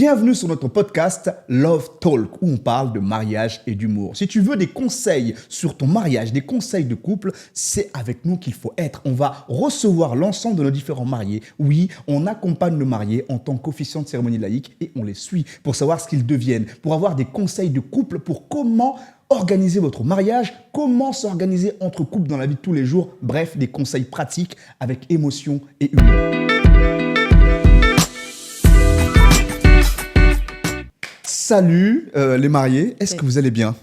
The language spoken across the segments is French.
Bienvenue sur notre podcast Love Talk où on parle de mariage et d'humour. Si tu veux des conseils sur ton mariage, des conseils de couple, c'est avec nous qu'il faut être. On va recevoir l'ensemble de nos différents mariés. Oui, on accompagne nos mariés en tant qu'officiant de cérémonie laïque et on les suit pour savoir ce qu'ils deviennent, pour avoir des conseils de couple, pour comment organiser votre mariage, comment s'organiser entre couples dans la vie de tous les jours. Bref, des conseils pratiques avec émotion et humour. Salut les mariés, est-ce que vous allez bien?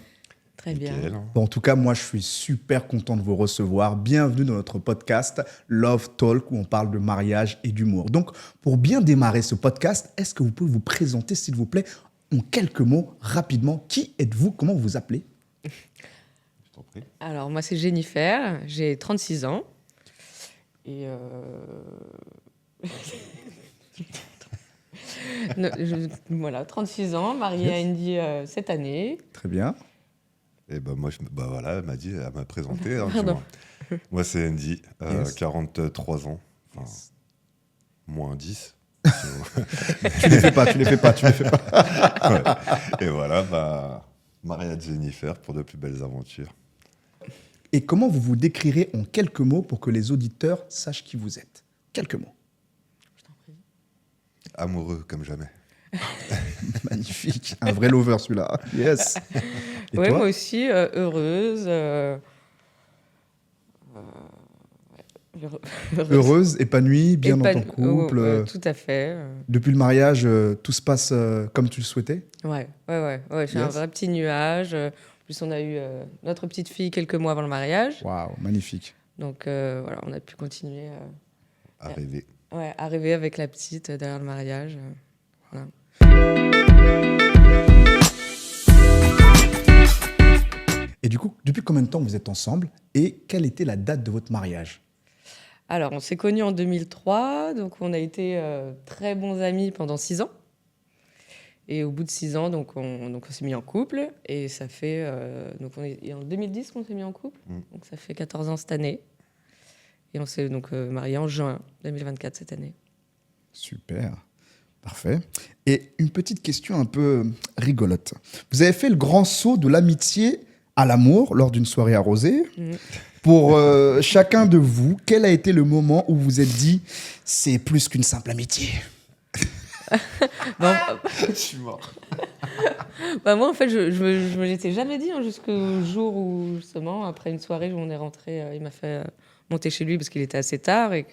Très bien. Bon, en tout cas, moi je suis super content de vous recevoir. Bienvenue dans notre podcast Love Talk où on parle de mariage et d'humour. Donc, pour bien démarrer ce podcast, est-ce que vous pouvez vous présenter s'il vous plaît en quelques mots, rapidement? Qui êtes-vous? Comment vous vous appelez? Je t'en prie. Alors, moi c'est Jennifer, j'ai 36 ans. Et voilà, 36 ans, mariée à Andy cette année. Très bien. Et ben moi, elle m'a présenté. Hein, Pardon. moi, c'est Andy, Yes. 43 ans, enfin, moins 10. Tu les fais pas. Ouais. Et voilà, marié à Jennifer pour de plus belles aventures. Et comment vous vous décrirez en quelques mots pour que les auditeurs sachent qui vous êtes? Quelques mots. Je t'en prie. Amoureux comme jamais. Magnifique. Un vrai lover celui-là. Yes. Et Ouais, toi? moi aussi, heureuse. Heureuse, épanouie, bien dans ton Épanoui- couple. ouais, tout à fait. Depuis le mariage, tout se passe comme tu le souhaitais? Ouais, j'ai un Yes. vrai petit nuage. En plus, on a eu notre petite fille quelques mois avant le mariage. Waouh, magnifique. Donc voilà, on a pu continuer À rêver. à rêver avec la petite derrière le mariage. Voilà. Et du coup, depuis combien de temps vous êtes ensemble et quelle était la date de votre mariage? Alors, on s'est connus en 2003, donc on a été très bons amis pendant 6 ans. Et au bout de 6 ans, donc on s'est mis en couple. Et ça fait... donc on est en 2010 qu'on s'est mis en couple. Donc ça fait 14 ans cette année. Et on s'est donc mariés en juin 2024 cette année. Super, parfait. Et une petite question un peu rigolote. Vous avez fait le grand saut de l'amitié à l'amour lors d'une soirée arrosée. Pour chacun de vous, quel a été le moment où vous vous êtes dit « c'est plus qu'une simple amitié » Bon, Je suis mort. bah moi, en fait, je me l'étais jamais dit hein, jusqu'au jour où, justement, après une soirée où on est rentré, il m'a fait monter chez lui parce qu'il était assez tard et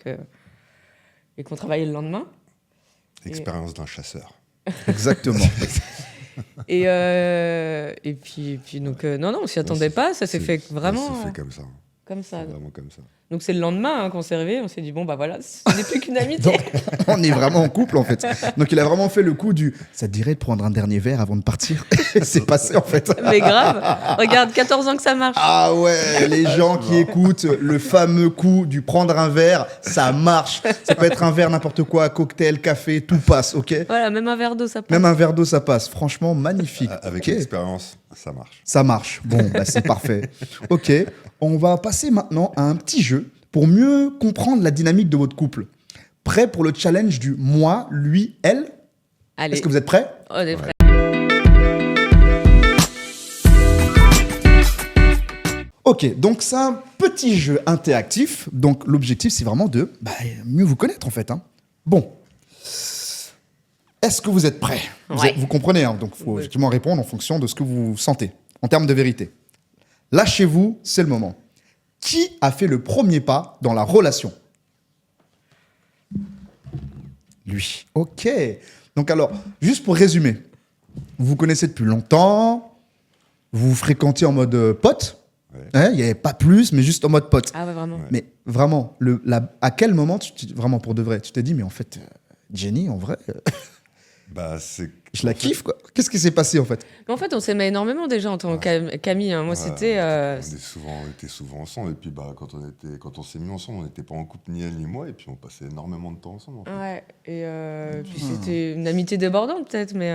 qu'on travaillait le lendemain. Expérience d'un chasseur. Exactement. Et puis donc, non, on s'y attendait pas. Ça s'est fait vraiment Ça s'est fait comme ça. comme ça. C'est vraiment comme ça. Donc, c'est le lendemain qu'on s'est réveillés. On s'est dit, bon, bah voilà, ce n'est plus qu'une amitié. Donc, on est vraiment en couple en fait. Donc il a vraiment fait le coup du « ça te dirait de prendre un dernier verre avant de partir ?» C'est passé en fait. Mais grave. Regarde, 14 ans que ça marche. Ah ouais, les gens qui écoutent le fameux coup du prendre un verre, ça marche. Ça peut être un verre, n'importe quoi, cocktail, café, tout passe, ok? Voilà, même un verre d'eau, ça passe. Même un verre d'eau, ça passe. Franchement, magnifique. Avec Ok. l'expérience, ça marche. Ça marche. Bon, bah, c'est parfait. Ok, on va passer maintenant à un petit jeu pour mieux comprendre la dynamique de votre couple. Prêt pour le challenge du moi, lui, elle? Allez, Est-ce que vous êtes prêts? on est prêts. Ok, donc c'est un petit jeu interactif. Donc l'objectif, c'est vraiment de mieux vous connaître en fait. Hein. Bon. Est-ce que vous êtes prêts? Ouais. Vous comprenez, hein, donc il faut Oui. effectivement répondre en fonction de ce que vous sentez, en termes de vérité. Lâchez-vous, c'est le moment. Qui a fait le premier pas dans la relation? Lui. Ok. Donc alors, juste pour résumer, vous vous connaissez depuis longtemps, vous vous fréquentiez en mode pote. Ouais. Hein, il n'y avait pas plus, mais juste en mode pote. Ah ouais, vraiment. Ouais. Mais vraiment, à quel moment, vraiment pour de vrai, tu t'es dit, mais en fait, Jenny, en vrai, C'est... je la kiffe, quoi. Qu'est-ce qui s'est passé, en fait? Mais en fait, on s'aimait énormément déjà en tant que Camille. Hein. Moi, c'était... On était souvent ensemble. Et puis, quand on s'est mis ensemble, on n'était pas en couple ni elle ni moi. Et puis, on passait énormément de temps ensemble. En fait. Ouais, et puis c'était une amitié débordante peut-être, mais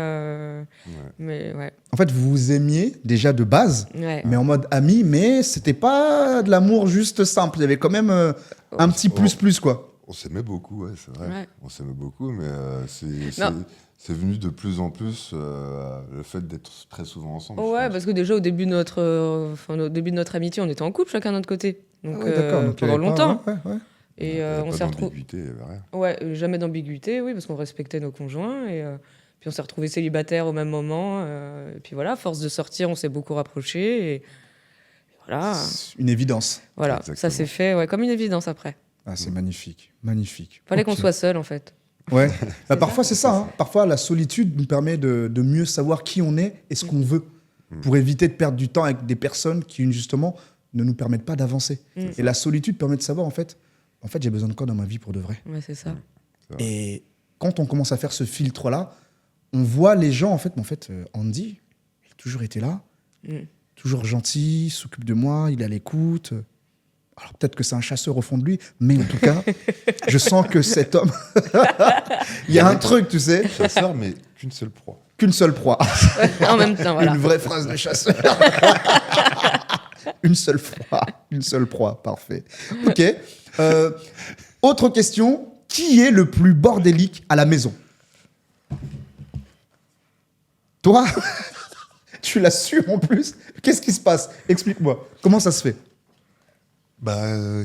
ouais. En fait, vous vous aimiez déjà de base, Ouais. mais en mode ami, mais c'était pas de l'amour juste simple. Il y avait quand même un petit plus, quoi. On s'aimait beaucoup, ouais, c'est vrai. Ouais. On s'aimait beaucoup, mais Non. c'est venu de plus en plus le fait d'être très souvent ensemble. je Ouais, pense. parce que déjà au début de au début de notre amitié, on était en couple chacun de notre côté. Donc, Ah ouais, d'accord. Donc, il y pendant avait longtemps. pas- ouais. Et Il y avait on pas s'est retrouvés. d'ambiguïté, il y avait rien. Ouais, jamais d'ambiguïté, oui, parce qu'on respectait nos conjoints. Et puis on s'est retrouvés célibataires au même moment. Et puis voilà, à force de sortir, on s'est beaucoup rapprochés. Et voilà, C'est une évidence. voilà. Exactement. Ça s'est fait comme une évidence après. Ah, c'est magnifique. Magnifique. Fallait Ok. qu'on soit seul en fait. Ouais. Bah, ça. parfois, c'est ça. Hein. Parfois, la solitude nous permet de mieux savoir qui on est et ce qu'on veut pour éviter de perdre du temps avec des personnes qui, justement, ne nous permettent pas d'avancer. Mm. Et la solitude permet de savoir, en fait, j'ai besoin de quoi dans ma vie pour de vrai. Ouais, c'est ça. Et quand on commence à faire ce filtre-là, on voit les gens, Andy, il a toujours été là, Mm. toujours gentil, il s'occupe de moi, il est à l'écoute. Alors peut-être que c'est un chasseur au fond de lui, mais en tout cas, je sens que cet homme, il y a un truc, tu sais, Chasseur, mais qu'une seule proie. qu'une seule proie. En même temps, voilà. Une vraie phrase de chasseur. Une seule proie, parfait. Ok. Autre question, qui est le plus bordélique à la maison? Toi? Tu l'as su en plus? Qu'est-ce qui se passe? Explique-moi. Comment ça se fait?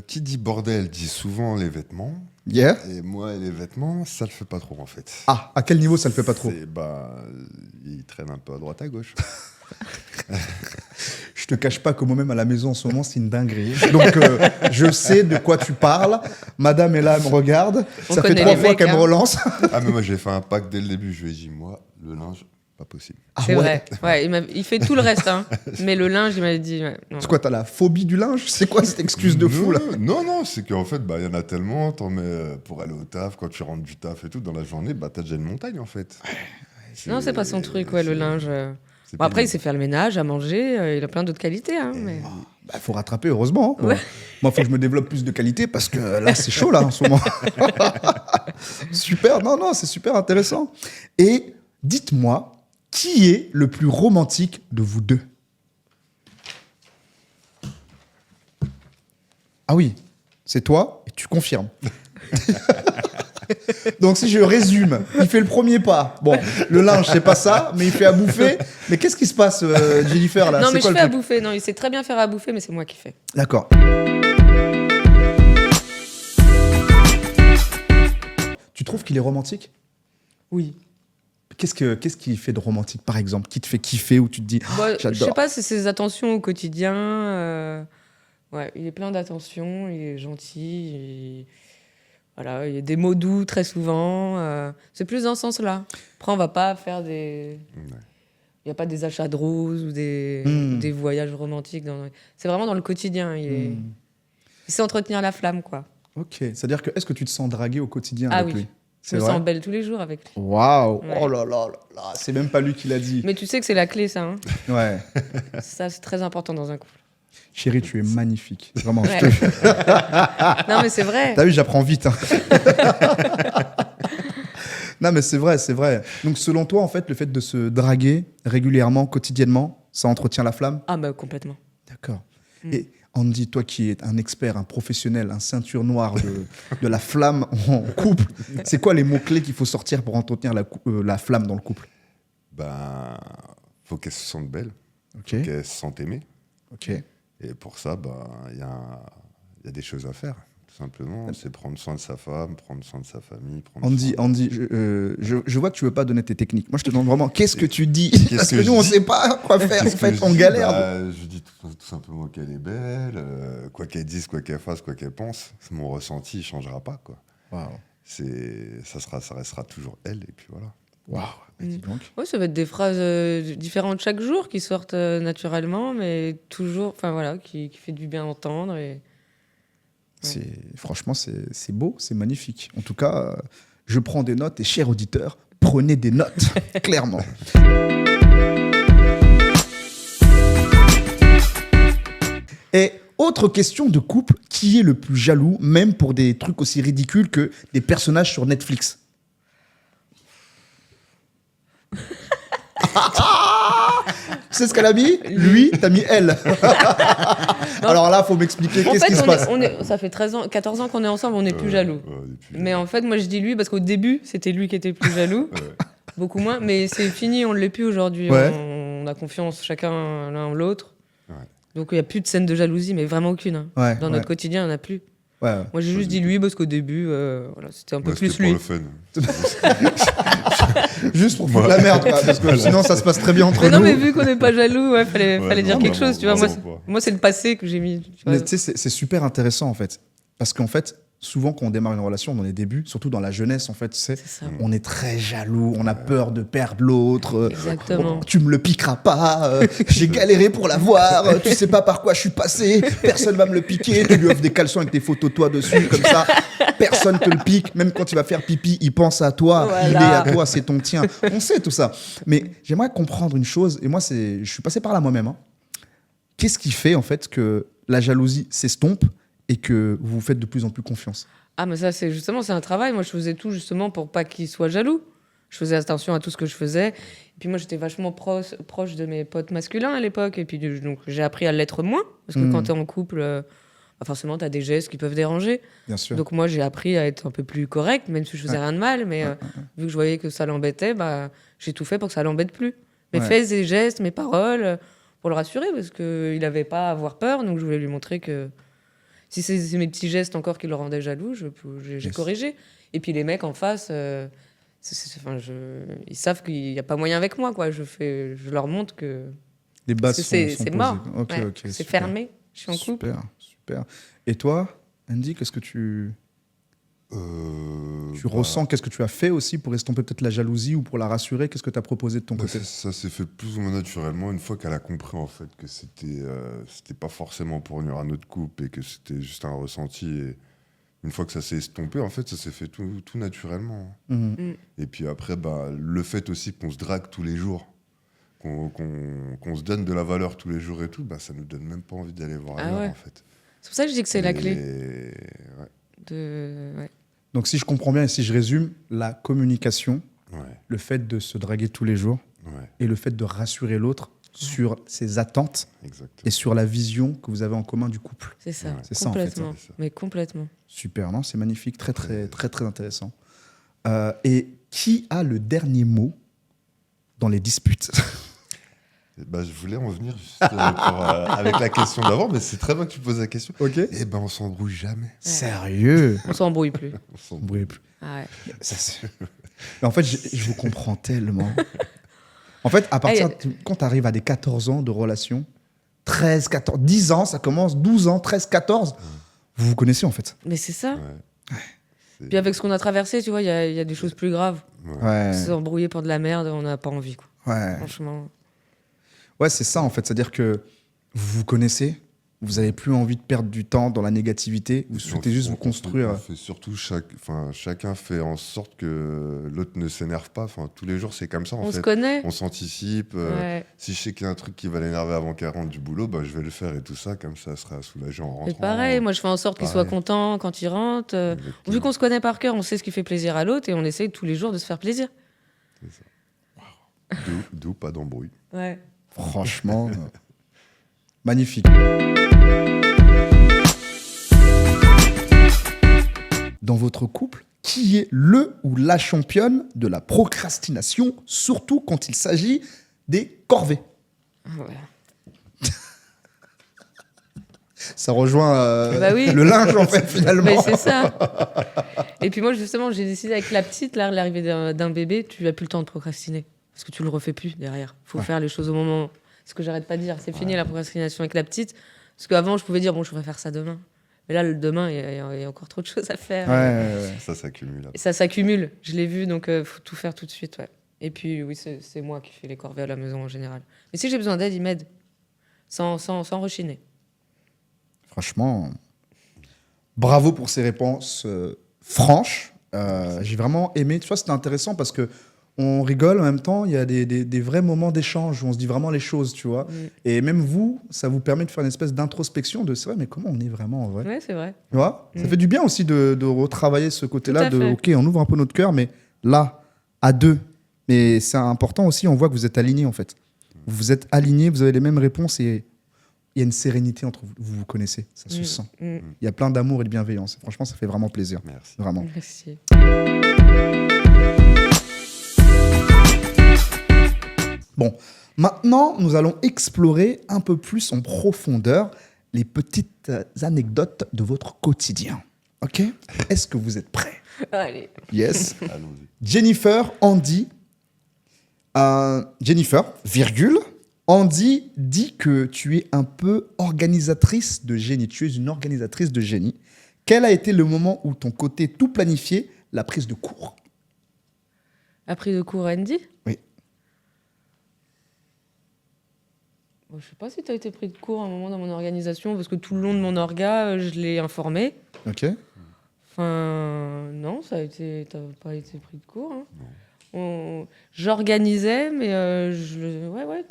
Qui dit bordel dit souvent les vêtements. Yeah. Et moi, les vêtements, ça le fait pas trop en fait. Ah, à quel niveau ça le fait pas trop? Il traîne un peu à droite à gauche. Je te cache pas que moi-même à la maison en ce moment, c'est une dinguerie. Donc, je sais de quoi tu parles. Madame est là, elle me regarde. On Ça fait connaît 3 les fois mecs, qu'elle me hein. relance. Ah, mais moi, j'ai fait un pacte dès le début. Je lui ai dit, moi, le linge, pas possible. Ah C'est ouais. vrai. Ouais, il fait tout le reste, hein. Mais le linge, il m'avait dit. Ouais, non. C'est quoi, t'as la phobie du linge? C'est quoi cette excuse de fou là? Non, c'est qu'en fait, il y en a tellement. T'en mets pour aller au taf, quand tu rentres du taf et tout, dans la journée, t'as déjà une montagne en fait. Non, c'est pas son truc, ouais, le linge. C'est Bon, après, il pénible. sait faire le ménage, à manger. Il a plein d'autres qualités, hein. Mais... Bah, faut rattraper, heureusement. Hein. Ouais. Moi, faut que je me développe plus de qualité parce que là, c'est chaud là en ce moment. Super, non, c'est super intéressant. Et dites-moi, qui est le plus romantique de vous deux? Ah oui, c'est toi et tu confirmes. Donc si je résume, il fait le premier pas. Bon, le linge, c'est pas ça, mais il fait à bouffer. Mais qu'est-ce qui se passe, Jennifer là? Non, C'est mais quoi je le fais à truc? bouffer. Non, il sait très bien faire à bouffer, mais c'est moi qui fais. D'accord. Tu trouves qu'il est romantique? Oui. Qu'est-ce qui fait de romantique, par exemple? Qui te fait kiffer ou tu te dis, oh, Bah, je j'adore? sais pas, c'est ses attentions au quotidien. Ouais, il est plein d'attentions, il est gentil. Voilà, il y a des mots doux très souvent. C'est plus dans ce sens-là. Après, on va pas faire des. Ouais. Il n'y a pas des achats de roses ou des voyages romantiques. C'est vraiment dans le quotidien. Il sait entretenir la flamme, quoi. Ok, c'est-à-dire que est-ce que tu te sens dragué au quotidien Ah avec oui. lui? Je C'est me vrai? sens belle tous les jours avec lui. Waouh! Ouais. Oh là là là là, c'est même pas lui qui l'a dit. Mais tu sais que c'est la clé, ça. Hein. Ouais. Ça, c'est très important dans un couple. Chérie, tu es magnifique. Vraiment, Ouais. je te jure. Non, mais c'est vrai. T'as vu, j'apprends vite. Hein. Non, mais c'est vrai, c'est vrai. Donc, selon toi, en fait, le fait de se draguer régulièrement, quotidiennement, ça entretient la flamme? Ah, bah, complètement. D'accord. Et Andy, toi qui es un expert, un professionnel, un ceinture noire de la flamme en couple, c'est quoi les mots-clés qu'il faut sortir pour entretenir la flamme dans le couple? Faut qu'elle se sente belle, Ok, qu'elle se sente aimée. ok. Et pour ça, il y a des choses à faire, tout simplement. C'est prendre soin de sa femme, prendre soin de sa famille. Andy, je vois que tu veux pas donner tes techniques. Moi, je te demande vraiment, qu'est-ce que tu dis? Qu'est-ce Parce que que je nous, on dis sait pas quoi faire. En Qu'est-ce que fait, je on dis galère. Je dis tout simplement qu'elle est belle, quoi qu'elle dise, quoi qu'elle fasse, quoi qu'elle pense. Mon ressenti, il changera pas, quoi. Waouh. Ça restera toujours elle, et puis voilà. Waouh. Bah, dis donc. Oui, ça va être des phrases différentes chaque jour qui sortent naturellement, mais toujours, enfin voilà, qui fait du bien entendre. Et... Franchement, c'est beau, c'est magnifique. En tout cas, je prends des notes et chers auditeurs, prenez des notes, clairement. Et autre question de couple, qui est le plus jaloux, même pour des trucs aussi ridicules que des personnages sur Netflix? Tu sais ce qu'elle a mis? Lui, t'as mis elle. Alors là, faut m'expliquer En qu'est-ce fait, qui se passe. ça fait 14 ans qu'on est ensemble, on n'est plus jaloux. Mais en fait, moi, je dis lui parce qu'au début, c'était lui qui était le plus jaloux. Beaucoup moins. Mais c'est fini, on ne l'est plus aujourd'hui. Ouais. On a confiance chacun l'un en l'autre. Ouais. Donc, il n'y a plus de scène de jalousie, mais vraiment aucune. Hein. Ouais, Dans notre quotidien, il n'y en a plus. Ouais. Moi, j'ai juste dit lui parce qu'au début, voilà, c'était un peu plus C'était lui. pour le fun. Juste pour foutre la merde, quoi, parce que sinon ça se passe très bien entre Mais nous. non, mais vu qu'on n'est pas jaloux, fallait dire non, quelque non, chose, tu vois. vraiment Moi, c'est le passé que j'ai mis. Tu vois. Mais tu sais, c'est super intéressant en fait. Parce qu'en fait, souvent quand on démarre une relation dans les débuts, surtout dans la jeunesse, en fait, tu sais, C'est ça. on est très jaloux, on a peur de perdre l'autre. Exactement. Tu me le piqueras pas, j'ai galéré pour l'avoir, tu sais pas par quoi je suis passé, personne va me le piquer, tu lui offres des caleçons avec tes photos de toi dessus, comme ça, personne te le pique, même quand il va faire pipi, il pense à toi, Voilà. il est à toi, c'est ton tien. On sait tout ça. Mais j'aimerais comprendre une chose, et moi, je suis passé par là moi-même. Hein. Qu'est-ce qui fait en fait que la jalousie s'estompe et que vous vous faites de plus en plus confiance? Ah, mais ça, c'est un travail. Moi, je faisais tout justement pour pas qu'il soit jaloux. Je faisais attention à tout ce que je faisais. Et puis moi, j'étais vachement proche de mes potes masculins à l'époque. Et puis donc, j'ai appris à l'être moins. Parce que quand tu es en couple, forcément, tu as des gestes qui peuvent déranger. Bien sûr. Donc moi, j'ai appris à être un peu plus correcte, même si je faisais rien de mal. Mais vu que je voyais que ça l'embêtait, j'ai tout fait pour que ça l'embête plus. Mes faits et gestes, mes paroles, pour le rassurer. Parce qu'il n'avait pas à avoir peur. Donc je voulais lui montrer que si c'est mes petits gestes encore qui le rendaient jaloux, j'ai corrigé. Et puis les mecs en face, ils savent qu'il n'y a pas moyen avec moi. Quoi. Je leur montre que Les bases sont c'est posées. mort. Ok, Ouais. ok, C'est super. fermé. Je suis en couple. Super. Et toi, Andy, qu'est-ce que tu ressens? Qu'est-ce que tu as fait aussi pour estomper peut-être la jalousie ou pour la rassurer? Qu'est-ce que tu as proposé de ton côté? Ça s'est fait plus ou moins naturellement une fois qu'elle a compris en fait que c'était pas forcément pour nuire à notre couple et que c'était juste un ressenti. Et une fois que ça s'est estompé, en fait, ça s'est fait tout naturellement. Et puis après, le fait aussi qu'on se drague tous les jours, qu'on se donne de la valeur tous les jours et tout, ça nous donne même pas envie d'aller voir ailleurs en fait. C'est pour ça que je dis que c'est la clé. Ouais. Donc si je comprends bien et si je résume, la communication, le fait de se draguer tous les jours et le fait de rassurer l'autre sur ses attentes et sur la vision que vous avez en commun du couple. C'est ça, C'est ça, en fait, complètement. Mais complètement. Super, non? C'est magnifique, très, très, très, très intéressant. Et qui a le dernier mot dans les disputes? Je voulais en venir juste avec la question d'avant, mais c'est très bien que tu poses la question. Ok. On s'embrouille jamais. Sérieux? On s'embrouille plus. On s'embrouille. Plus. Ah ouais. Mais en fait, je vous comprends tellement. En fait, à partir quand tu arrives à des 14 ans de relation, 13, 14, 10 ans, ça commence, 12 ans, 13, 14, vous vous connaissez en fait. Mais c'est ça. Ouais. Puis avec ce qu'on a traversé, tu vois, il y a des choses plus graves. Ouais. S'embrouiller pour de la merde, on n'a pas envie. Quoi. Ouais. Franchement. Ouais, c'est ça en fait. C'est-à-dire que vous vous connaissez, vous n'avez plus envie de perdre du temps dans la négativité, vous souhaitez juste vous construire. On fait surtout chacun fait en sorte que l'autre ne s'énerve pas. Tous les jours, c'est comme ça en On fait. se connaît. On s'anticipe. Si je sais qu'il y a un truc qui va l'énerver avant qu'elle rentre du boulot, je vais le faire et tout ça, comme ça, elle sera soulagée en rentrant. C'est pareil, moi je fais en sorte qu'il soit content quand il rentre. Vu qu'on se connaît par cœur, on sait ce qui fait plaisir à l'autre et on essaye tous les jours de se faire plaisir. C'est ça. D'où pas d'embrouille. Ouais. Franchement, magnifique. Dans votre couple, qui est le ou la championne de la procrastination, surtout quand il s'agit des corvées? Ouais. Ça rejoint Oui. le linge, en fait, finalement. Mais c'est ça. Et puis moi, justement, j'ai décidé avec la petite, là, l'arrivée d'un bébé, tu n'as plus le temps de procrastiner. Parce que tu le refais plus derrière. Il faut faire les choses au moment. Ce que j'arrête pas de dire. C'est fini la procrastination avec la petite. Parce qu'avant, je pouvais dire, bon, je pourrais faire ça demain. Mais là, le demain, il y a encore trop de choses à faire. Ouais. Ça s'accumule. Et ça s'accumule. Je l'ai vu, donc il faut tout faire tout de suite. Ouais. Et puis, oui, c'est moi qui fais les corvées à la maison en général. Mais si j'ai besoin d'aide, il m'aide. Sans rechiner. Franchement, bravo pour ces réponses franches. J'ai vraiment aimé. Tu vois, c'était intéressant parce que on rigole en même temps. Il y a des vrais moments d'échange où on se dit vraiment les choses, tu vois. Et même vous, ça vous permet de faire une espèce d'introspection de c'est vrai, mais comment on est vraiment en vrai. Ouais, c'est vrai. Tu vois, ça fait du bien aussi de retravailler ce côté-là. Tout à fait. Ok, on ouvre un peu notre cœur, mais là, à deux. Mais c'est important aussi. On voit que vous êtes alignés en fait. Vous êtes alignés, vous avez les mêmes réponses et il y a une sérénité entre vous. Vous vous connaissez, ça se sent. Il y a plein d'amour et de bienveillance. Franchement, ça fait vraiment plaisir. Merci. Vraiment. Merci. Bon, maintenant, nous allons explorer un peu plus en profondeur les petites anecdotes de votre quotidien. OK? Est-ce que vous êtes prêts? Allez. Yes. Allons-y. Jennifer, Andy. Jennifer, virgule. Andy dit que tu es un peu organisatrice de génie. Tu es une organisatrice de génie. Quel a été le moment où ton côté tout planifié, la prise de cours? Appris de cours Andy? Oui. Bon, je sais pas si tu as été pris de cours à un moment dans mon organisation, parce que tout le long de mon orga, je l'ai informé. OK. Enfin, non, t'as pas été pris de cours. Hein. J'organisais, mais ouais,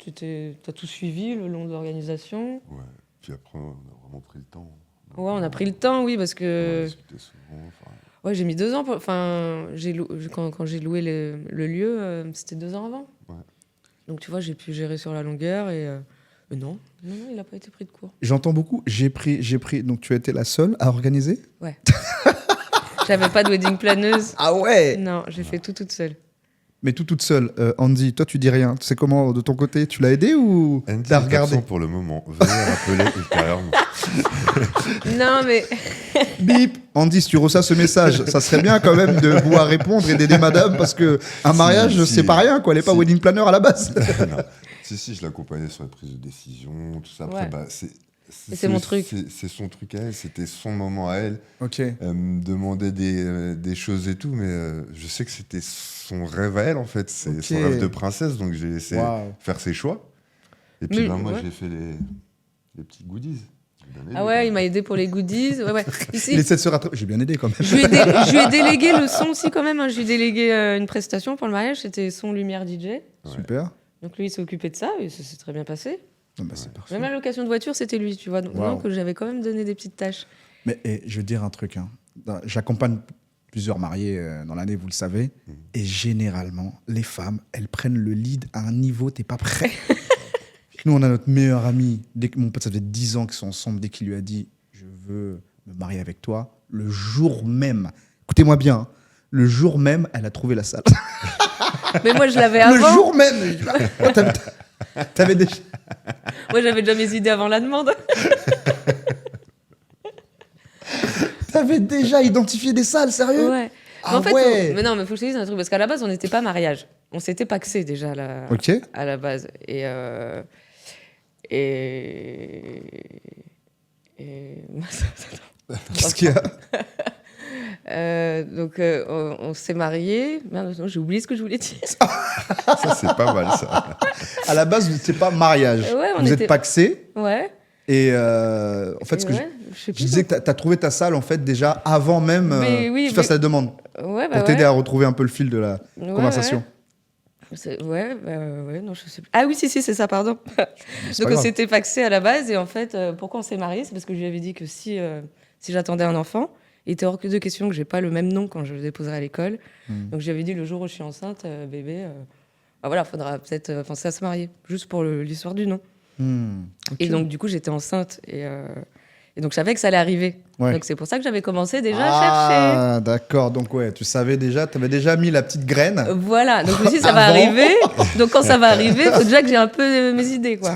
t'as tout suivi le long de l'organisation. Ouais. Puis après, on a vraiment pris le temps. Ouais, on a pris le temps, oui, parce On que discutait souvent. Enfin, ouais, j'ai mis 2 ans. Enfin, quand j'ai loué le lieu, c'était 2 ans avant. Ouais. Donc tu vois, j'ai pu gérer sur la longueur et non, il n'a pas été pris de cours. J'entends beaucoup. J'ai pris. Donc, tu as été la seule à organiser? Ouais. J'avais pas de wedding planeuse. Ah ouais. Non, j'ai fait tout toute seule. Mais toute seule. Andy, toi, tu dis rien. Tu sais comment, de ton côté, tu l'as aidé ou Andy t'as est regardé? absent pour le moment. Veuillez rappeler ultérieurement. Non, mais Bip. Andy, si tu reçois ce message, ça serait bien quand même de pouvoir répondre et d'aider madame parce que un mariage, Si. c'est pas rien, quoi. Elle est pas Si. wedding planner à la base. Non. Si, je l'accompagnais sur la prise de décision, tout ça. Après, Ouais. c'est mon truc. C'est son truc à elle, c'était son moment à elle. Ok. Elle me demandait des choses et tout, mais je sais que c'était son rêve à elle, en fait. C'est Ok. son rêve de princesse, donc j'ai laissé Waouh. faire ses choix. Et puis, Mais, moi, ouais. j'ai fait les petits goodies. J'ai bien aidé, ah quand ouais, il même. m'a aidé pour les goodies. Ouais. Ici, Il essaie de se rattraper. J'ai bien aidé quand même. je lui ai délégué le son aussi quand même. Hein. Je lui ai délégué une prestation pour le mariage. C'était son lumière DJ. Ouais. Super. Donc lui, il s'est occupé de ça et ça s'est très bien passé. Non, bah, c'est parfait. Même la location de voiture, c'était lui, tu vois. Donc, Wow. que j'avais quand même donné des petites tâches. Mais je veux dire un truc. Hein. J'accompagne plusieurs mariés dans l'année, vous le savez. Et généralement, les femmes, elles prennent le lead à un niveau, t'es pas prêt. Nous, on a notre meilleur ami. Mon pote, ça fait 10 ans qu'ils sont ensemble. Dès qu'il lui a dit « Je veux me marier avec toi », le jour même, écoutez-moi bien, hein, le jour même, elle a trouvé la salle. Mais moi, je l'avais Le avant. jour même. Oh, t'avais déjà... Moi, j'avais déjà mes idées avant la demande. T'avais déjà identifié des salles, sérieux? Ouais. Ah Mais en fait, ouais. mais non, mais faut que je te dise un truc parce qu'à la base, on n'était pas mariage. On s'était paxé déjà Ok. à la base. Et Qu'est-ce qu'il y a? donc on s'est mariés. Merde, non, j'ai oublié ce que je voulais dire. Ça, c'est pas mal, ça. À la base, vous n'étiez pas mariage. Ouais, on vous était- êtes paxés. Ouais. Et en fait, ce que ouais, je sais je plus. disais que tu as trouvé ta salle en fait déjà avant même Mais oui, que tu fasses mais- la demande Ouais, pour t'aider à retrouver un peu le fil de la Ouais, conversation. ouais, non, je sais plus. Ah oui, si, c'est ça, pardon. C'est Donc pas on grave. s'était paxé à la base et en fait, pourquoi on s'est mariés, c'est parce que je lui avais dit que si j'attendais un enfant, il était hors de question que j'ai pas le même nom quand je le déposerai à l'école. Donc je lui avais dit le jour où je suis enceinte, bébé, bah voilà, faudra peut-être penser à se marier, juste pour l'histoire du nom. Ok. Et donc du coup j'étais enceinte et donc je savais que ça allait arriver. Ouais. Donc c'est pour ça que j'avais commencé déjà à chercher. Ah, d'accord. Donc, ouais, tu savais déjà, tu avais déjà mis la petite graine. Voilà, donc je me suis dit, ça va Avant. arriver. Donc quand ça va arriver, il faut déjà que j'ai un peu mes idées, quoi.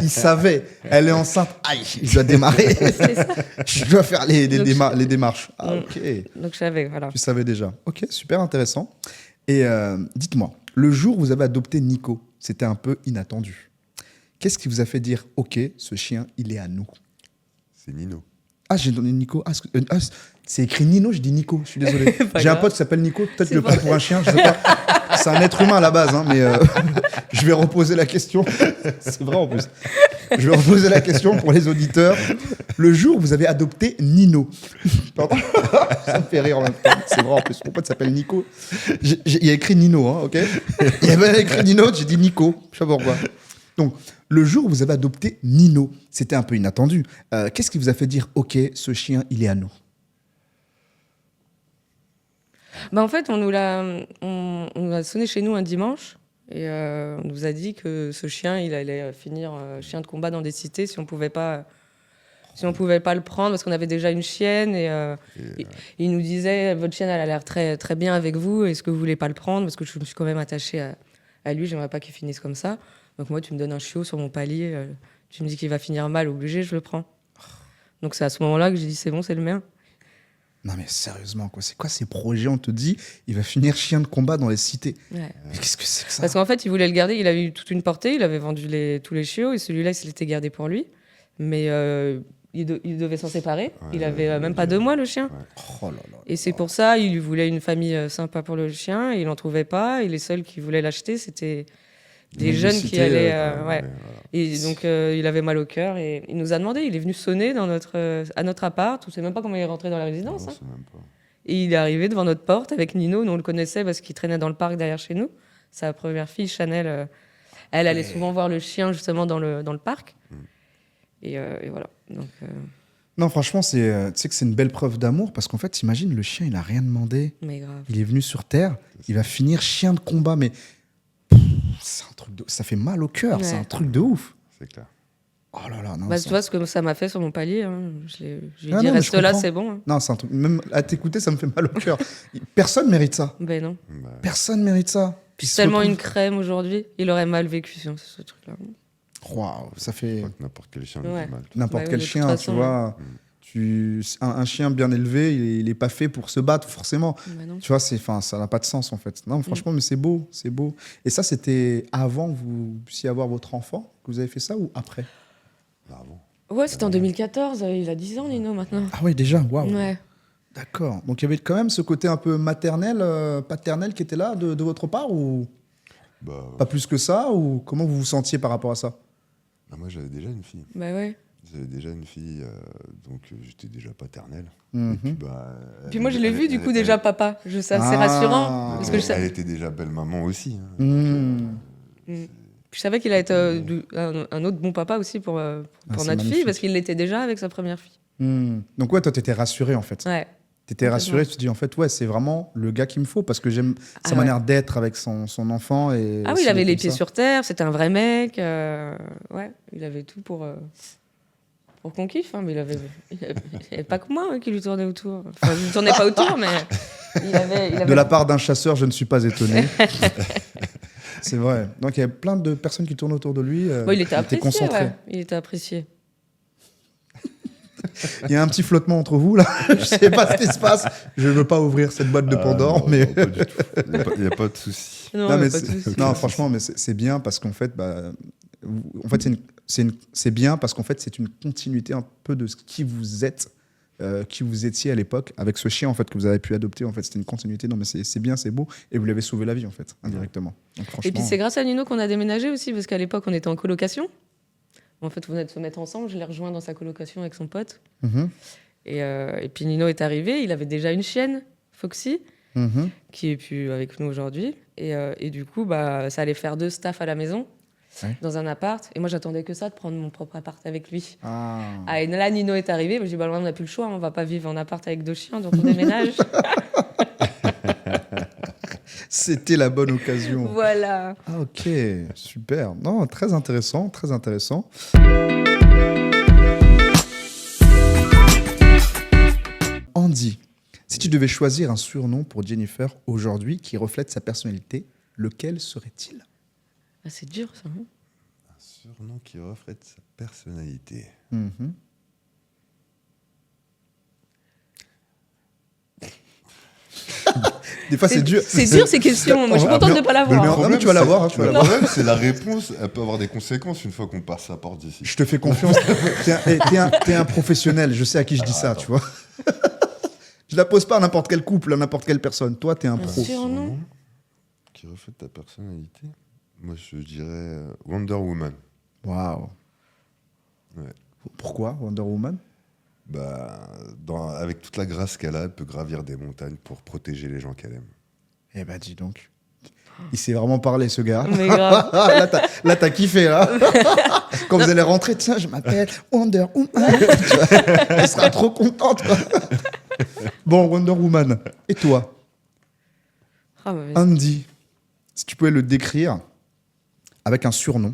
Il savait. Elle est enceinte. Aïe, je dois démarrer. C'est ça. Je dois faire les Donc, les démarches. Ah, Mm. ok. Donc je savais, voilà. Tu savais déjà. Ok, super intéressant. Et dites-moi, le jour où vous avez adopté Nico, c'était un peu inattendu. Qu'est-ce qui vous a fait dire, ok, ce chien, il est à nous? C'est Nino. Ah, j'ai donné Nico. C'est écrit Nino, je dis Nico, je suis désolé. Pas J'ai un grave. pote qui s'appelle Nico, peut-être C'est le prend vrai. pour un chien, je sais pas. C'est un être humain à la base, hein, mais je vais reposer la question. C'est vrai en plus. Je vais reposer la question pour les auditeurs. Le jour où vous avez adopté Nino. Pardon. Ça me fait rire en même temps. C'est vrai en plus. Mon pote s'appelle Nico. Il y a écrit Nino, hein, ok? Il y avait écrit Nino, j'ai dit Nico. Je sais pas pourquoi. Donc, le jour où vous avez adopté Nino, c'était un peu inattendu. Qu'est-ce qui vous a fait dire, ok, ce chien, il est à nous? Bah en fait, on nous a sonné chez nous un dimanche. Et on nous a dit que ce chien, il allait finir chien de combat dans des cités si on pouvait pas le prendre, parce qu'on avait déjà une chienne. Et il nous disait, votre chienne, elle a l'air très, très bien avec vous, est-ce que vous voulez pas le prendre? Parce que je me suis quand même attachée à lui, j'aimerais pas qu'il finisse comme ça. Donc moi, tu me donnes un chiot sur mon palier, tu me dis qu'il va finir mal, obligé, je le prends. Donc c'est à ce moment-là que j'ai dit, c'est bon, c'est le mien. Non mais sérieusement, quoi, c'est quoi ces projets? On te dit, il va finir chien de combat dans les cités. Ouais. Mais qu'est-ce que c'est que ça? Parce qu'en fait, il voulait le garder, il avait eu toute une portée, il avait vendu tous les chiots, et celui-là, il se l'était gardé pour lui. Mais il devait s'en séparer. Ouais, il avait même pas 2 mois, le chien. Ouais. Oh là là. Et c'est pour ça, il lui voulait une famille sympa pour le chien, et il n'en trouvait pas. Et les seuls qui voulaient l'acheter, c'était des jeunes qui cité, allaient... Ouais, ouais. voilà. Et donc, il avait mal au cœur, et il nous a demandé, il est venu sonner à notre appart, on ne sait même pas comment il est rentré dans la résidence. Non, Hein. c'est même pas. Et il est arrivé devant notre porte avec Nino, nous on le connaissait parce qu'il traînait dans le parc derrière chez nous. Sa première fille, Chanel, elle allait souvent voir le chien justement dans le parc. Et voilà. Donc, Non, franchement, tu sais que c'est une belle preuve d'amour parce qu'en fait, imagine, le chien, il a rien demandé. mais grave. Il est venu sur Terre, il va finir chien de combat, mais c'est un truc ça fait mal au cœur, c'est Ouais. un truc de ouf. C'est clair. Oh là là, non. Bah, ça- tu vois ce que ça m'a fait sur mon palier. Hein. Je lui ai Ah dit, non, mais reste je là, comprends. c'est bon. Hein. Non, c'est un truc. Même à t'écouter, ça me fait mal au cœur. Personne mérite ça. Ben non. Bah, Personne mérite ça. Puis se Tellement retrouve- une crème aujourd'hui, il aurait mal vécu sur ce truc-là. Waouh, ça je fait crois que n'importe quel chien Ouais. lui fait mal. n'importe Bah quel oui, de toute chien, façon, tu vois. Un chien bien élevé, il est pas fait pour se battre forcément. Ben non. Tu vois, ça n'a pas de sens en fait. Non, franchement, mais c'est beau, c'est beau. Et ça, c'était avant que vous puissiez avoir votre enfant que vous avez fait ça ou après? Bravo. Ouais, c'était en 2014. Il a 10 ans, Nino, maintenant. Ah oui, déjà, waouh. Ouais. D'accord. Donc il y avait quand même ce côté un peu maternel, paternel qui était là de votre part ou Bah, pas plus que ça ou comment vous vous sentiez par rapport à ça? bah, moi, j'avais déjà une fille. Bah ouais. J'avais déjà une fille, donc j'étais déjà paternel. Mhm. Et puis, bah, Puis moi, je l'ai vu, du coup, déjà papa. C'est assez Ah. rassurant. Parce que je elle sais... était déjà belle maman aussi. Hein. Mhm. Je savais qu'il allait être un autre bon papa aussi pour Ah, notre c'est fille, magnifique. parce qu'il l'était déjà avec sa première fille. Mhm. Donc ouais, toi, t'étais rassuré en fait. Ouais. T'étais rassuré, tu te dis en fait, ouais, c'est vraiment le gars qu'il me faut parce que j'aime sa Ah manière d'être avec son enfant. Et Ah oui, il s'il avait est les comme pieds ça. sur terre, c'était un vrai mec. Ouais, il avait tout pour qu'on kiffe, hein, mais il avait pas que moi hein, qui lui tournait autour. Enfin, je ne tournais pas autour, mais il avait... De la part d'un chasseur, je ne suis pas étonné. C'est vrai. Donc il y avait plein de personnes qui tournent autour de lui. Bon, il était apprécié, concentré. ouais. Il était apprécié. Il y a un petit flottement entre vous là. Je sais pas ce qui se passe. Je ne veux pas ouvrir cette boîte de Pandore, non, mais. non, pas du tout. Il n'y a, pas de souci. Non, Non, mais mais pas de c'est- souci. non, franchement, mais c'est bien parce qu'en fait, c'est bien parce qu'en fait, c'est une continuité un peu de ce qui vous êtes, qui vous étiez à l'époque avec ce chien en fait que vous avez pu adopter. En fait, c'était une continuité. Non, mais c'est bien, c'est beau, et vous l'avez sauvé la vie en fait, indirectement. Donc, Et franchement, puis c'est grâce à Nino qu'on a déménagé aussi, parce qu'à l'époque, on était en colocation. En fait, on venait de se mettre ensemble, je l'ai rejoint dans sa colocation avec son pote. Mhm, Et puis Nino est arrivé, il avait déjà une chienne, Foxy, mhm. qui est plus avec nous aujourd'hui. Et du coup, bah, ça allait faire 2 staffs à la maison, Ouais. dans un appart. Et moi, j'attendais que ça, de prendre mon propre appart avec lui. Ah. Ah, et là, Nino est arrivé. Moi, je dis, bah, on n'a plus le choix, on va pas vivre en appart avec 2 chiens, donc on déménage. C'était la bonne occasion. Voilà. Ah, ok, super. Non, très intéressant, très intéressant. Andy, si tu devais choisir un surnom pour Jennifer aujourd'hui qui reflète sa personnalité, lequel serait-il? Ah, c'est dur, ça. Hein. Un surnom qui reflète sa personnalité. Mhm. Des fois, c'est dur. C'est dur, ces questions. Moi, je suis contente de ne pas l'avoir. Non, mais tu vas l'avoir, hein, tu vas Le l'avoir. problème, c'est la réponse, elle peut avoir des conséquences une fois qu'on passe sa porte d'ici. Je te fais confiance. T'es un professionnel. Je sais à qui je dis ça, tu vois. Je la pose pas à n'importe quel couple, à n'importe quelle personne. Toi, t'es un Bien pro. sûr. Surnom Qui reflète ta personnalité. Moi, je dirais Wonder Woman. Waouh. Ouais. Pourquoi Wonder Woman? Bah, avec toute la grâce qu'elle a, elle peut gravir des montagnes pour protéger les gens qu'elle aime. Eh ben, dis donc. Il s'est vraiment parlé, ce gars. Mais grave. Là, t'as kiffé, là. Quand vous allez rentrer, tiens, je m'appelle Wonder Woman. Elle sera trop contente, quoi. Bon, Wonder Woman. Et toi, Ah, bah, vas-y. Andy, si tu pouvais le décrire, avec un surnom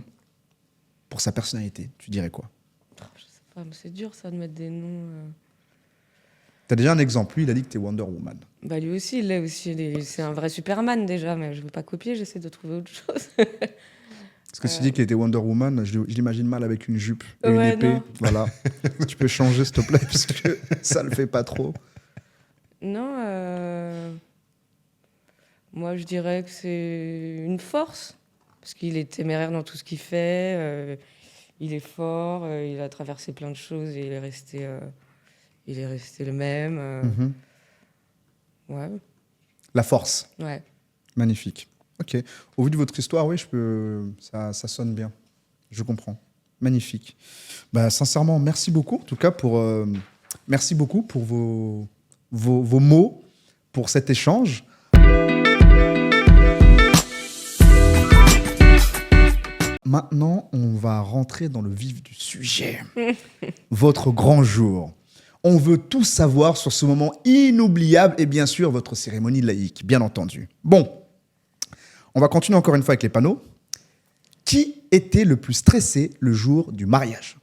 pour sa personnalité, tu dirais quoi? Je sais pas, mais c'est dur ça de mettre des noms. T'as déjà un exemple. Lui, il a dit que t'es Wonder Woman. Bah lui aussi, il l'est aussi. C'est un vrai Superman déjà, mais je veux pas copier, j'essaie de trouver autre chose. Parce que si tu dis qu'il était Wonder Woman, je l'imagine mal avec une jupe et une Ouais, épée. non. Voilà. Si tu peux changer, s'il te plaît, parce que ça le fait pas trop. Non, moi je dirais que c'est une force, parce qu'il est téméraire dans tout ce qu'il fait, il est fort, il a traversé plein de choses et il est resté le même. Mhm. Ouais, La force. ouais. Magnifique. Ok. Au vu de votre histoire, oui, ça sonne bien. Je comprends. Magnifique. Bah, sincèrement, merci beaucoup. En tout cas, merci beaucoup pour vos mots, pour cet échange. Maintenant, on va rentrer dans le vif du sujet. Votre grand jour. On veut tout savoir sur ce moment inoubliable et bien sûr votre cérémonie laïque, bien entendu. Bon, on va continuer encore une fois avec les panneaux. Qui était le plus stressé le jour du mariage?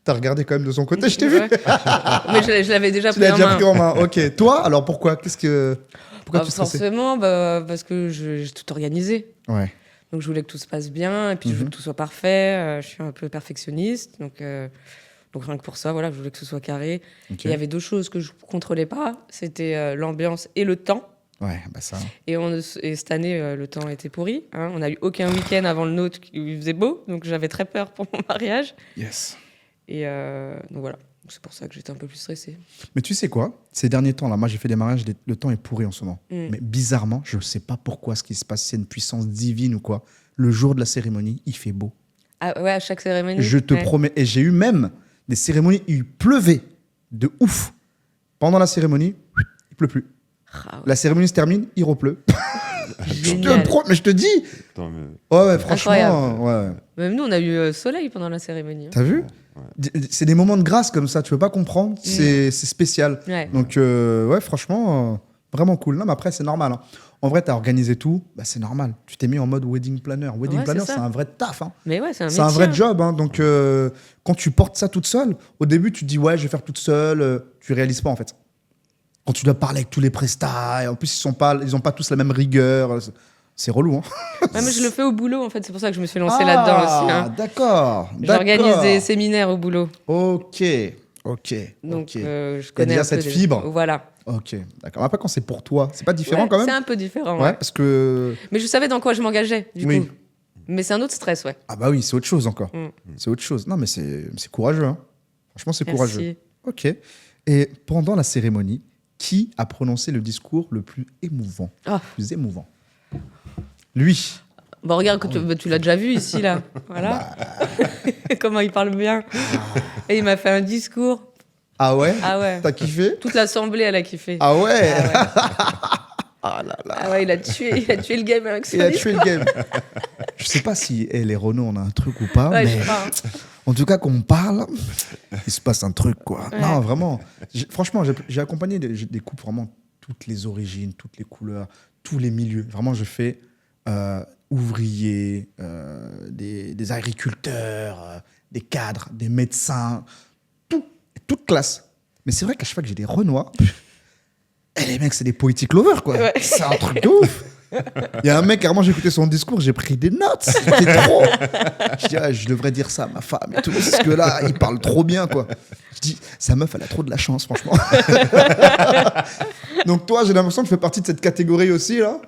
T'as regardé quand même de son côté, je t'ai vu. Ouais. Mais je l'avais déjà Tu pris l'as en déjà main. pris en main. Ok. Toi, alors pourquoi? Pourquoi Bah, tu stressais? forcément, parce que j'ai tout organisé. Ouais. Donc je voulais que tout se passe bien, et puis je voulais que tout soit parfait. Je suis un peu perfectionniste, donc rien que pour ça, voilà, je voulais que ce soit carré. Ok. Et il y avait deux choses que je contrôlais pas, c'était l'ambiance et le temps. Ouais, bah ça. Et cette année, le temps était pourri. Hein. On n'a eu aucun week-end avant le nôtre où il faisait beau, donc j'avais très peur pour mon mariage. Yes. Et donc voilà, c'est pour ça que j'étais un peu plus stressée. Mais tu sais quoi? Ces derniers temps, là, moi j'ai fait des mariages, le temps est pourri en ce moment. Mais bizarrement, je ne sais pas pourquoi ce qui se passe, c'est une puissance divine ou quoi. Le jour de la cérémonie, il fait beau. Ah ouais, à chaque cérémonie. Je te Ouais. promets. Et j'ai eu même des cérémonies où il pleuvait de ouf. Pendant la cérémonie, il pleut plus. Ah ouais, La cérémonie se termine, il repleut. génial. Mais je te dis. Putain, mais... Ouais, franchement. Incroyable. Ouais. Même nous, on a eu soleil pendant la cérémonie. Hein. T'as vu? C'est des moments de grâce comme ça, tu peux pas comprendre. C'est spécial. Ouais. Donc, ouais, franchement, vraiment cool. Non, mais après, c'est normal. Hein. En vrai, tu as organisé tout, bah, c'est normal. Tu t'es mis en mode wedding planner. Wedding Ouais, planner, c'est ça. c'est un vrai taf. Hein. Mais ouais, c'est un C'est un métier. vrai job. Hein. Donc, quand tu portes ça toute seule, au début, tu te dis, ouais, je vais faire toute seule. Tu réalises pas, en fait. Quand tu dois parler avec tous les prestats, et en plus, ils ont pas tous la même rigueur. C'est relou. Hein. Ouais, mais je le fais au boulot, en fait. C'est pour ça que je me suis lancée là-dedans aussi. Hein. D'accord. J'organise des séminaires au boulot. Ok. Donc, ok. je connais déjà un peu cette fibre. Voilà. Ok, d'accord. Après, quand c'est pour toi, c'est pas différent Ouais, quand même? c'est un peu différent. Ouais, Ouais. parce que. Mais je savais dans quoi je m'engageais, du Oui. coup. Mais c'est un autre stress, ouais. Ah, bah oui, c'est autre chose encore. Mm. C'est autre chose. Non, mais c'est courageux. Hein. Franchement, c'est courageux. Merci. Ok. Et pendant la cérémonie, qui a prononcé le discours le plus émouvant? Ah. Le plus émouvant? Lui. Bon, regarde, tu l'as déjà vu ici, là. Voilà. Comment il parle bien. Et il m'a fait un discours. Ah ouais? Ah ouais. T'as kiffé? Toute l'assemblée, elle a kiffé. Ah ouais? Ah ouais. Ah là là. Ah ouais, il a tué le game avec son Il a discours. tué le game. Je sais pas si les Renault, on a un truc ou pas, Ouais, mais je crois. Hein. en tout cas, quand on parle, il se passe un truc, quoi. Ouais. Non, vraiment. Franchement, j'ai accompagné des couples vraiment toutes les origines, toutes les couleurs, tous les milieux. Vraiment, je fais ouvriers, des agriculteurs, des cadres, des médecins, toute classe. Mais c'est vrai qu'à chaque fois que j'ai des Renois, les mecs, c'est des poetic lovers, quoi. Ouais. C'est un truc de ouf. Il y a un mec, carrément, j'ai écouté son discours, j'ai pris des notes. C'était trop. Je dis, ah, je devrais dire ça à ma femme et tout, parce que là, il parle trop bien, quoi. Je dis, sa meuf, elle a trop de la chance, franchement. Donc, toi, j'ai l'impression que tu fais partie de cette catégorie aussi, là.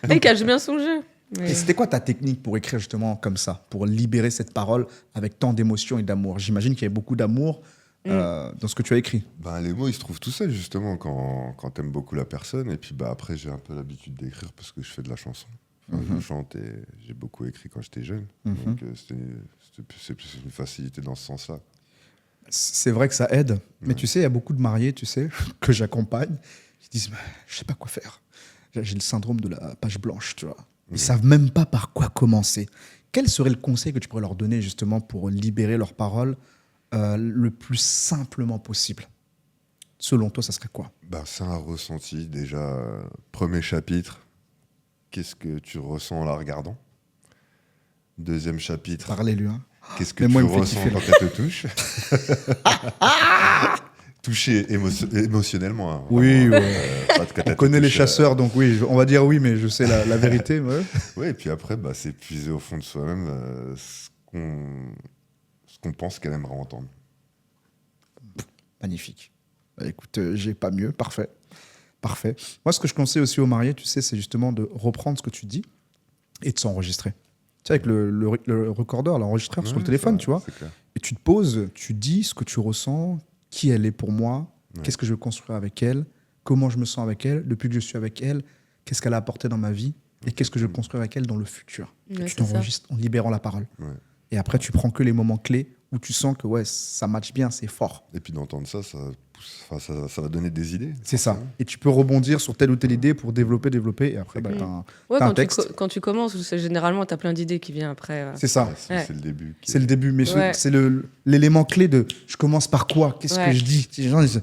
Il cache bien son jeu. Mais- Et c'était quoi ta technique pour écrire justement comme ça, pour libérer cette parole avec tant d'émotion et d'amour? J'imagine qu'il y avait beaucoup d'amour dans ce que tu as écrit. Ben, les mots, ils se trouvent tout seuls, justement, quand t'aimes beaucoup la personne. Et puis bah, après, j'ai un peu l'habitude d'écrire parce que je fais de la chanson. Enfin, je chante et j'ai beaucoup écrit quand j'étais jeune. Donc c'est plus une facilité dans ce sens-là. C'est vrai que ça aide, mais tu sais, il y a beaucoup de mariés, tu sais, que j'accompagne, qui disent, bah, je sais pas quoi faire. J'ai le syndrome de la page blanche, tu vois. Ils savent même pas par quoi commencer. Quel serait le conseil que tu pourrais leur donner justement pour libérer leurs paroles le plus simplement possible? Selon toi, ça serait quoi? Ben, c'est un ressenti. Déjà, premier chapitre, qu'est-ce que tu ressens en la regardant? Deuxième chapitre, Parlez-lui. Hein. qu'est-ce que Mais moi, tu il me fait ressens kiffer, là. quand elle te touche? Touché émotionnellement. Hein, Oui, vraiment, ouais. pas de quand On elle te connaît les touche, chasseurs, donc oui, on va dire oui, mais je sais la vérité. Ouais. Ouais, et puis après, bah, c'est puiser au fond de soi-même ce qu'on pense qu'elle aimerait entendre. Magnifique. Bah, écoute, j'ai pas mieux. Parfait. Parfait. Moi, ce que je conseille aussi aux mariés, tu sais, c'est justement de reprendre ce que tu dis et de s'enregistrer. Tu sais, avec le recordeur, l'enregistreur sur le Ouais, téléphone, ça, tu vois. c'est clair. Et tu te poses, tu dis ce que tu ressens, qui elle est pour moi, Ouais. qu'est-ce que je veux construire avec elle, comment je me sens avec elle, depuis que je suis avec elle, qu'est-ce qu'elle a apporté dans ma vie et qu'est-ce que je veux construire avec elle dans le futur. Et Ouais, tu c'est ça. t'enregistres en libérant la parole. Ouais. Et après, tu prends que les moments clés où tu sens que ouais, ça match bien, c'est fort. Et puis d'entendre ça, ça va donner des idées. C'est ça. forcément. Et tu peux rebondir sur telle ou telle idée pour développer. Et après, bah, Mm. t'as un- Ouais, T'as un quand texte. quand tu commences, généralement, tu as plein d'idées qui viennent après. C'est ça. Ouais, Ouais. c'est le début. C'est le début. Mais Ouais. c'est l'élément clé de je commence par quoi? Qu'est-ce Ouais. que je dis? Les gens disent,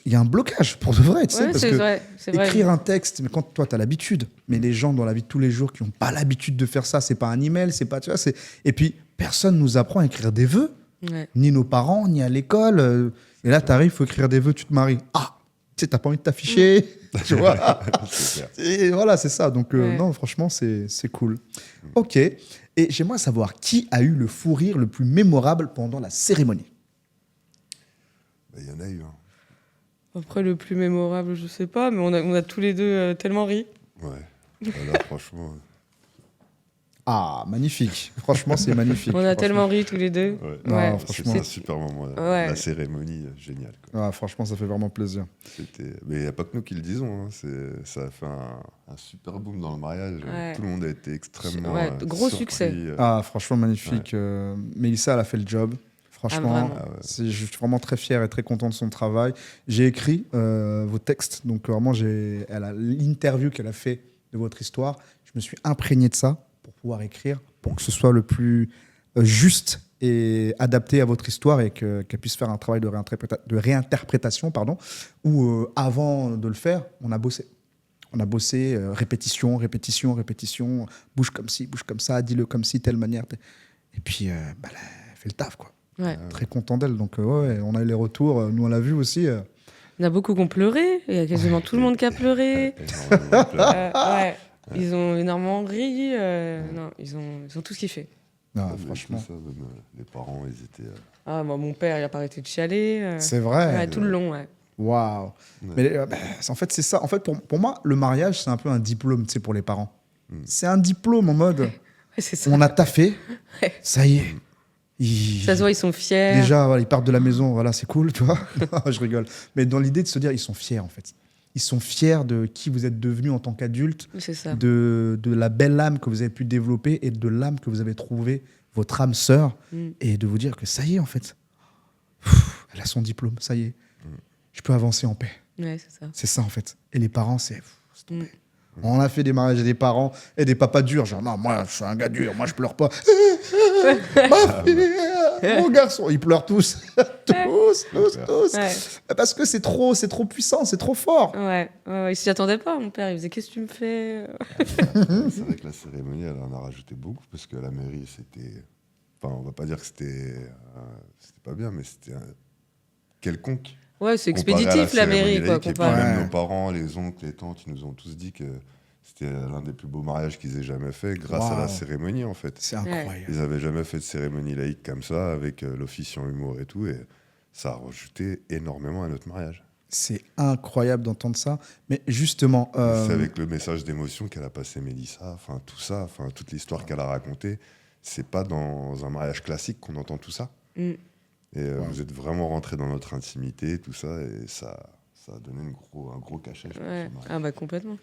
il y a un blocage pour de vrai. Tu sais, Ouais, parce c'est que vrai. C'est vrai. écrire un texte, mais quand toi, tu as l'habitude, mais les gens dans la vie de tous les jours qui n'ont pas l'habitude de faire ça, c'est pas un email, c'est pas. Tu vois, et puis, personne nous apprend à écrire des vœux, Ouais. ni nos parents, ni à l'école. Et là, tu arrives, il faut écrire des vœux, tu te maries. Ah, tu sais, t'as pas envie de t'afficher. Tu vois. C'est clair. Et voilà, c'est ça. Donc, Ouais. non, franchement, c'est cool. Ok. Et j'aimerais savoir qui a eu le fou rire le plus mémorable pendant la cérémonie. Bah, il y en a eu. Hein. Après, le plus mémorable, je sais pas, mais on a tous les deux tellement ri. Ouais. Là, franchement. Ah, magnifique. Franchement, c'est magnifique. On a Franchement. tellement ri tous les deux. Ouais. Non, Ouais. franchement. C'était un super moment. Ouais. La cérémonie, géniale. Quoi. Ah, franchement, ça fait vraiment plaisir. Mais il n'y a pas que nous qui le disons. Hein. Ça a fait un super boom dans le mariage. Ouais. Tout le monde a été extrêmement. Ouais, gros surpris, succès. Ah, franchement, magnifique. Mélissa, elle a fait le job. Franchement, vraiment. Ah ouais. je suis vraiment très fier et très content de son travail. J'ai écrit vos textes. Donc, vraiment, l'interview qu'elle a fait de votre histoire, je me suis imprégné de ça pour pouvoir écrire, pour que ce soit le plus juste et adapté à votre histoire et qu'elle puisse faire un travail de réinterprétation, où avant de le faire, on a bossé. On a bossé, répétition, bouge comme ci, bouge comme ça, dis-le comme ci, telle manière. Et puis, elle fait le taf, quoi. Ouais. Très content d'elle. Donc, ouais, on a eu les retours. Nous, on l'a vu aussi. Il y en a beaucoup qui ont pleuré. Il y a quasiment tout le monde qui a pleuré. Énormément plein. Ouais. Ils ont énormément ri. Non, ils ont tous kiffé. Non, Mais franchement. tout ça, même, les parents, ils étaient. Ah, moi, mon père, il a pas arrêté de chialer. C'est vrai. Ouais, tout le long, ouais. Waouh. Ouais. Mais en fait, c'est ça. En fait, pour moi, le mariage, c'est un peu un diplôme, tu sais, pour les parents. C'est un diplôme en mode, Ouais, c'est ça. on a taffé, Ouais. ça y est. Ça se voit, ils sont fiers. Déjà, voilà, ils partent de la maison, voilà, c'est cool, tu vois. Je rigole. Mais dans l'idée de se dire, ils sont fiers, en fait. Ils sont fiers de qui vous êtes devenu en tant qu'adulte, C'est ça. de la belle âme que vous avez pu développer et de l'âme que vous avez trouvée, votre âme sœur, Mm. et de vous dire que ça y est, en fait. Elle a son diplôme, ça y est. Je peux avancer en paix. Ouais, c'est ça. C'est ça, en fait. Et les parents, c'est tombé. Mm. On a fait des mariages et des parents et des papas durs. Genre, non, moi, je suis un gars dur, moi, je pleure pas. Ma fille, mon garçon, ils pleurent tous. tous. Ouais. Parce que c'est trop puissant, c'est trop fort. Ouais. Il s'y attendait pas, mon père. Il faisait qu'est-ce que tu me fais? C'est vrai que la cérémonie, elle en a rajouté beaucoup parce que la mairie, c'était. Enfin, on va pas dire que c'était pas bien, mais c'était quelconque. Ouais, c'est Comparé à expéditif, la cérémonie mairie, quoi. laïque. Et puis comparé. même Ouais. nos parents, les oncles, les tantes, ils nous ont tous dit que c'était l'un des plus beaux mariages qu'ils aient jamais fait grâce à la Waouh. cérémonie, en fait. C'est incroyable. Ils avaient jamais fait de cérémonie laïque comme ça, avec l'officiant humour et tout, et ça a rajouté énormément à notre mariage. C'est incroyable d'entendre ça. Mais justement, C'est avec le message d'émotion qu'elle a passé Mélissa, enfin tout ça, enfin toute l'histoire qu'elle a racontée. C'est pas dans un mariage classique qu'on entend tout ça. Mm. Et vous êtes vraiment rentrés dans notre intimité, tout ça, et ça a donné un gros cachet. Je pense, Ouais. au mariage. Ah, bah, complètement.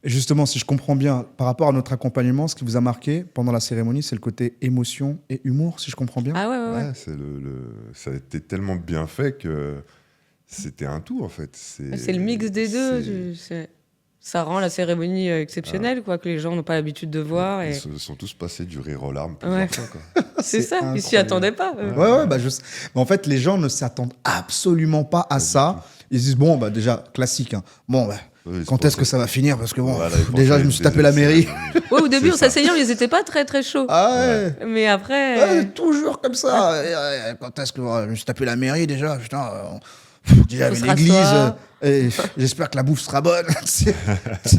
et justement, si je comprends bien, par rapport à notre accompagnement, ce qui vous a marqué pendant la cérémonie, c'est le côté émotion et humour, si je comprends bien. Ah, ouais. Ouais, ça a été tellement bien fait que c'était un tout, en fait. C'est le mix des deux. c'est- ça rend la cérémonie exceptionnelle, quoi, que les gens n'ont pas l'habitude de voir. Ils Et... se sont tous passés du rire aux larmes Ouais. plusieurs fois, quoi. C'est ça, ils s'y incroyable. attendaient pas. Ouais, bah, mais en fait, les gens ne s'attendent absolument pas à ça. Ils se disent, bon, bah, déjà, classique. Hein. Bon, bah, Ouais, ils quand se est-ce que pensaient- ça va finir? Parce que bon, Voilà, ils déjà, pensaient je me suis des tapé la mairie. cérémonies. Ouais, au début, en C'est ça. s'asseyant, ils étaient pas très très chauds. Ah ouais. Mais après, Ouais, toujours comme ça. Quand est-ce que je me suis tapé la mairie déjà? Putain, déjà Faut avec se l'église. rasseoir. Et j'espère que la bouffe sera bonne.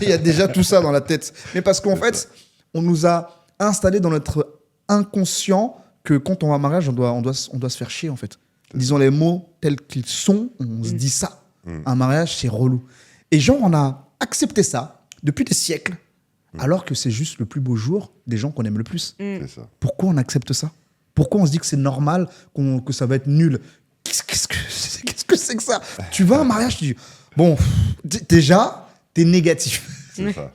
Il y a déjà tout ça dans la tête. Mais parce qu'en C'est fait, ça. on nous a installé dans notre inconscient que quand on va à un mariage, on doit se faire chier en fait. Disons les mots tels qu'ils sont, on se dit ça. Un mariage, c'est relou. Et genre, on a accepté ça depuis des siècles, alors que c'est juste le plus beau jour des gens qu'on aime le plus. C'est ça. Pourquoi on accepte ça? Pourquoi on se dit que c'est normal, que ça va être nul? Qu'est-ce que c'est que ça? Tu vas à un mariage, tu dis, bon, déjà, t'es négatif. C'est ça.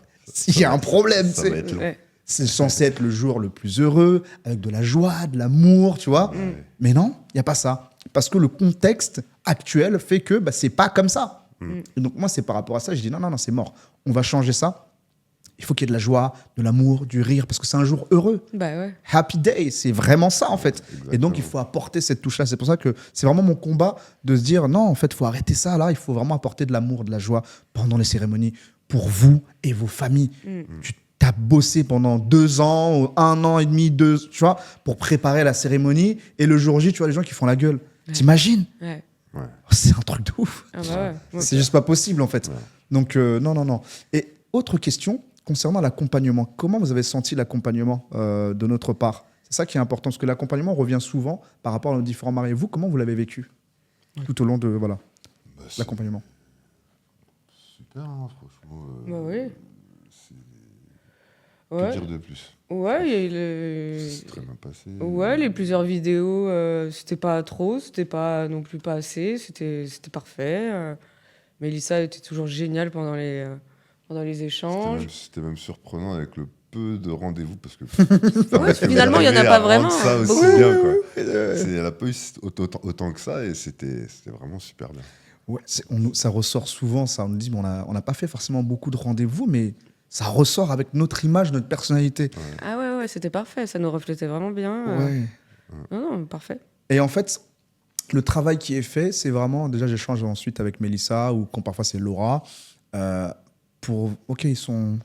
Il y a un problème, Ça tu va sais. être long. ouais. C'est censé être le jour le plus heureux, avec de la joie, de l'amour, tu vois. Mais non, il n'y a pas ça. Parce que le contexte actuel fait que bah, c'est pas comme ça. Et donc moi, c'est par rapport à ça, je dis non, c'est mort. On va changer ça. Il faut qu'il y ait de la joie, de l'amour, du rire, parce que c'est un jour heureux. Bah ouais. Happy Day, c'est vraiment ça en fait. Et donc il faut apporter cette touche-là. C'est pour ça que c'est vraiment mon combat de se dire non, en fait, il faut arrêter ça là. Il faut vraiment apporter de l'amour, de la joie pendant les cérémonies pour vous et vos familles. Tu t'as bossé pendant 2 ans, ou 1 an et demi, 2, tu vois, pour préparer la cérémonie. Et le jour J, tu vois les gens qui font la gueule. T'imagines? Ouais. C'est un truc de ouf. Ah bah ouais. C'est juste pas possible en fait. Ouais. Donc non. Et autre question concernant l'accompagnement. Comment vous avez senti l'accompagnement de notre part? C'est ça qui est important parce que l'accompagnement revient souvent par rapport à nos différents mariés. Vous, comment vous l'avez vécu tout au long de Bah, c'est l'accompagnement? super, hein, franchement. Bah oui. Que Ouais. dire de plus? Ouais, il y a eu le... C'est très bien passé. Ouais, les plusieurs vidéos, c'était pas trop, c'était pas non plus pas assez, c'était parfait. Mélissa était toujours géniale pendant les échanges. C'était même surprenant avec le peu de rendez-vous parce que Ouais, finalement, il y en a pas vraiment. Ça aussi Beaucoup. bien, quoi. Elle a pas eu autant que ça et c'était vraiment super bien. Ouais, ça ressort souvent, ça. On nous dit, mais on n'a pas fait forcément beaucoup de rendez-vous, mais ça ressort avec notre image, notre personnalité. Ah ouais, c'était parfait, ça nous reflétait vraiment bien. Ouais. Non, parfait. Et en fait, le travail qui est fait, c'est vraiment, déjà j'échange ensuite avec Mélissa ou quand parfois c'est Laura, pour, ok,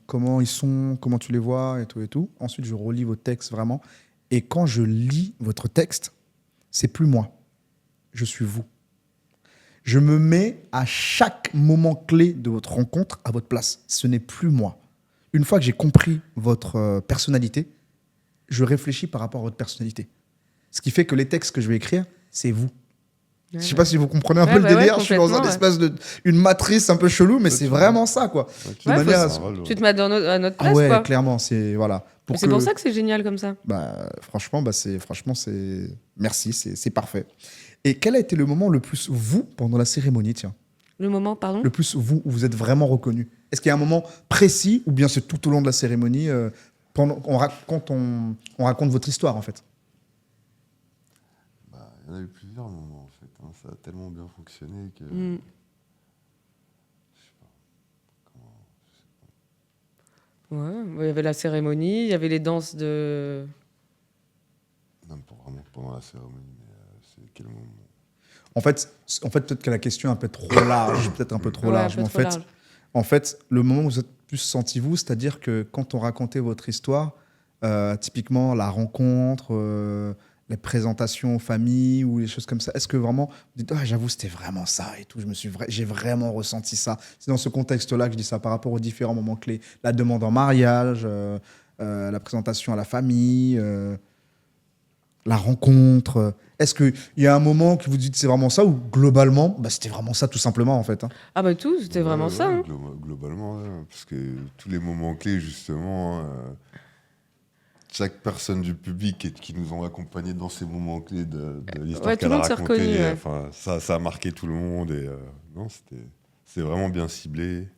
comment tu les vois et tout. Ensuite, je relis vos textes vraiment. Et quand je lis votre texte, c'est plus moi, je suis vous. Je me mets à chaque moment clé de votre rencontre à votre place. Ce n'est plus moi. Une fois que j'ai compris votre personnalité, je réfléchis par rapport à votre personnalité. Ce qui fait que les textes que je vais écrire, c'est vous. Je sais pas si vous comprenez un peu le délire. Je suis dans une espèce une matrice un peu chelou, mais c'est vraiment ça, quoi. Tu De Ouais, manière à Tu te mets à notre place, Ah ouais, quoi. clairement, c'est voilà. Mais c'est pour ça que c'est génial comme ça. Franchement, c'est merci, c'est parfait. Et quel a été le moment le plus vous pendant la cérémonie, tiens? Le moment, pardon? Le plus vous où vous êtes vraiment reconnu. Est-ce qu'il y a un moment précis ou bien c'est tout au long de la cérémonie quand on raconte votre histoire en fait? Il y en a eu plusieurs moments en fait. Hein. Ça a tellement bien fonctionné que. Ouais, il y avait la cérémonie, il y avait les danses de... Non, pas vraiment pendant la cérémonie, mais c'est quel moment? En fait, peut-être que la question est un peu trop large, peut-être un peu trop Ouais, large. un peu Mais trop large. en fait, le moment où vous êtes plus senti vous, c'est-à-dire que quand on racontait votre histoire, typiquement la rencontre, les présentations aux familles ou les choses comme ça, est-ce que vraiment vous dites, j'avoue, c'était vraiment ça et tout, j'ai vraiment ressenti ça. C'est dans ce contexte-là que je dis ça par rapport aux différents moments clés. La demande en mariage, la présentation à la famille, la rencontre. Est-ce qu'il y a un moment que vous dites c'est vraiment ça ou globalement, c'était vraiment ça tout simplement en fait hein? Ah bah tout, c'était vraiment ça. Hein. Globalement, ouais, parce que tous les moments clés, justement, chaque personne du public qui nous ont accompagnés dans ces moments clés de l'histoire Ouais, tout qu'elle le a monde s'est racontée, reconnu, ouais. enfin, ça a marqué tout le monde et non, c'est vraiment bien ciblé.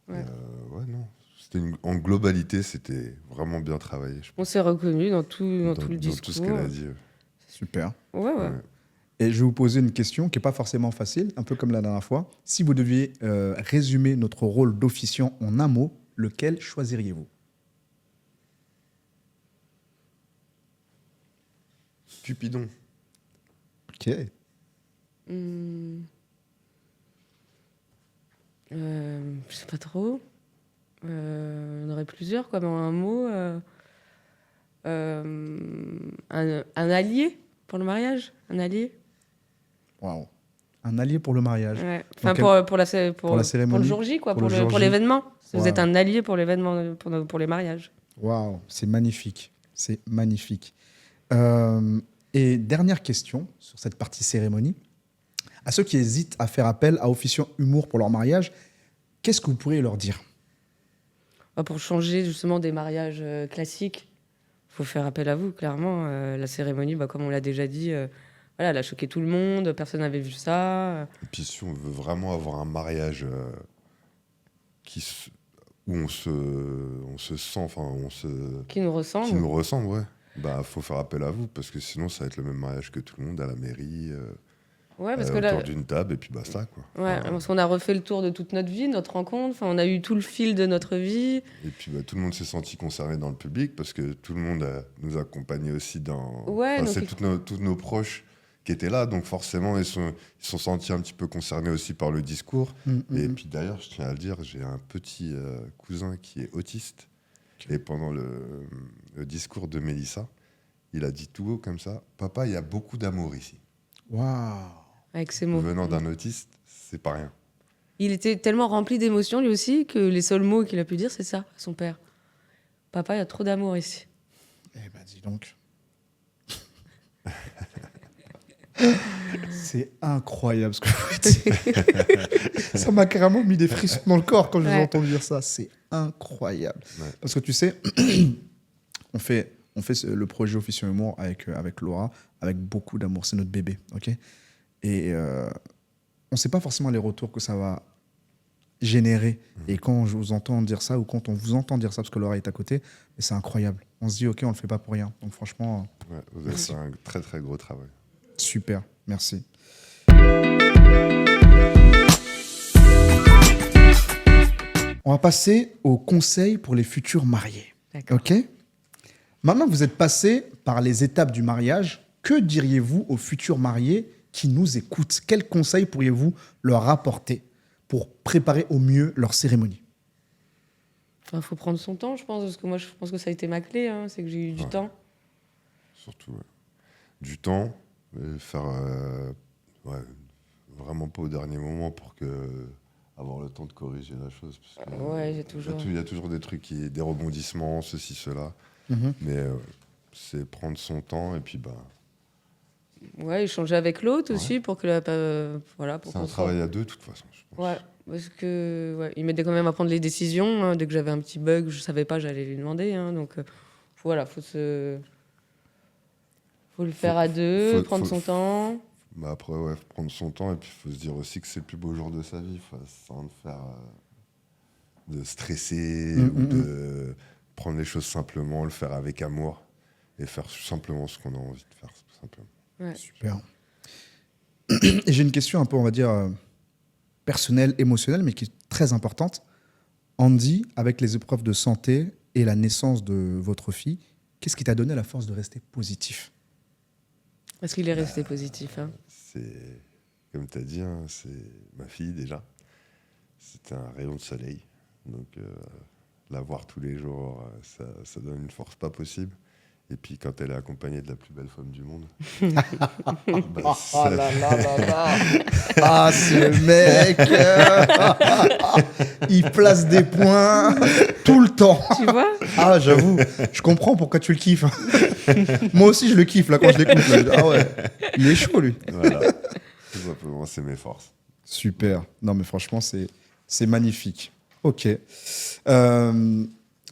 Ouais. Et, ouais, non. En globalité, c'était vraiment bien travaillé. Je On s'est reconnu dans tout le dans discours. tout ce qu'elle a dit. Super. Ouais. Ouais. Et je vais vous poser une question qui n'est pas forcément facile, un peu comme la dernière fois. Si vous deviez résumer notre rôle d'officiant en un mot, lequel choisiriez-vous? Cupidon. Ok. Je sais pas trop. On aurait plusieurs, quoi, mais en un mot. Un allié pour le mariage. Un allié. Waouh. Un allié pour le mariage. Ouais. Enfin, quel- pour la la cérémonie, pour le jour J, quoi, pour le jour pour J. l'événement. Vous Wow. êtes un allié pour l'événement, pour les mariages. Waouh, c'est magnifique. C'est magnifique. Et dernière question sur cette partie cérémonie. À ceux qui hésitent à faire appel à Officiant Humour pour leur mariage, qu'est-ce que vous pourriez leur dire? Pour changer justement des mariages classiques, il faut faire appel à vous, clairement. La cérémonie, comme on l'a déjà dit, voilà, elle a choqué tout le monde, personne n'avait vu ça. Et puis si on veut vraiment avoir un mariage où on se sent, enfin Qui nous ressemble. qui nous ressemble, ouais. Bah, faut faire appel à vous parce que sinon ça va être le même mariage que tout le monde à la mairie, Ouais, parce que là, autour d'une table et puis basta quoi. ouais, Enfin, parce qu'on a refait le tour de toute notre vie, notre rencontre. Enfin, on a eu tout le fil de notre vie. et puis tout le monde s'est senti concerné dans le public parce que tout le monde nous accompagnait aussi dans. Ouais, Enfin, donc c'est tous nos proches qui étaient là, donc forcément ils sont sentis un petit peu concernés aussi par le discours. Et puis d'ailleurs, je tiens à le dire, j'ai un petit cousin qui est autiste. Et pendant le discours de Mélissa, il a dit tout haut comme ça, papa, il y a beaucoup d'amour ici. Waouh. Avec ces mots. Venant d'un autiste, c'est pas rien. Il était tellement rempli d'émotions, lui aussi, que les seuls mots qu'il a pu dire, c'est ça, à son père. Papa, il y a trop d'amour ici. Eh ben, dis donc. C'est incroyable ce que vous dites. Ça m'a carrément mis des frissons dans le corps quand je vous Ouais. entends dire ça. C'est incroyable. Ouais. Parce que tu sais, on fait le projet Officiant Humour avec Laura, avec beaucoup d'amour. C'est notre bébé, ok? Et on ne sait pas forcément les retours que ça va générer. Et quand je vous entends dire ça, ou quand on vous entend dire ça, parce que Laura est à côté, c'est incroyable. On se dit, ok, on ne le fait pas pour rien. Donc franchement, Ouais, vous avez fait un très très gros travail. super, merci. On va passer aux conseils pour les futurs mariés. D'accord. Ok? Maintenant que vous êtes passé par les étapes du mariage, que diriez-vous aux futurs mariés qui nous écoutent? Quels conseils pourriez-vous leur apporter pour préparer au mieux leur cérémonie? Il faut prendre son temps, je pense, parce que moi, je pense que ça a été ma clé, hein, c'est que j'ai eu du Ouais. temps. Surtout, ouais. Du temps, faire vraiment pas au dernier moment pour avoir le temps de corriger la chose. Parce que, Ouais, j'ai toujours. il y a toujours des trucs, des rebondissements, ceci, cela. Mhm. Mais c'est prendre son temps et puis Ouais, échanger avec l'autre Ouais. aussi pour que voilà, pour c'est un qu'on travail à deux de toute façon. Je pense. Ouais, parce que il m'aidait quand même à prendre les décisions. Hein. Dès que j'avais un petit bug, je savais pas, j'allais lui demander. Hein. Donc voilà, faut le faire à deux, prendre son temps. Bah après, ouais, faut prendre son temps et puis il faut se dire aussi que c'est le plus beau jour de sa vie, sans faire de stresser ou de prendre les choses simplement, le faire avec amour et faire simplement ce qu'on a envie de faire, tout simplement. Ouais. Super. Et j'ai une question un peu, on va dire, personnelle, émotionnelle, mais qui est très importante. Andy, avec les épreuves de santé et la naissance de votre fille, qu'est-ce qui t'a donné la force de rester positif? Parce qu'il est resté positif. Hein. C'est, comme tu as dit, hein, c'est ma fille déjà. C'était un rayon de soleil. Donc la voir tous les jours, ça donne une force pas possible. Et puis quand elle est accompagnée de la plus belle femme du monde. Oh là là là là. Ah, ce mec il place des points tout le temps. Tu vois? Ah, j'avoue, je comprends pourquoi tu le kiffes. Moi aussi, je le kiffe là, quand je l'écoute. Là. Je dis, ah ouais, il est chaud, lui. Voilà. Tout simplement, c'est mes forces. Super. Non, mais franchement, c'est magnifique. OK.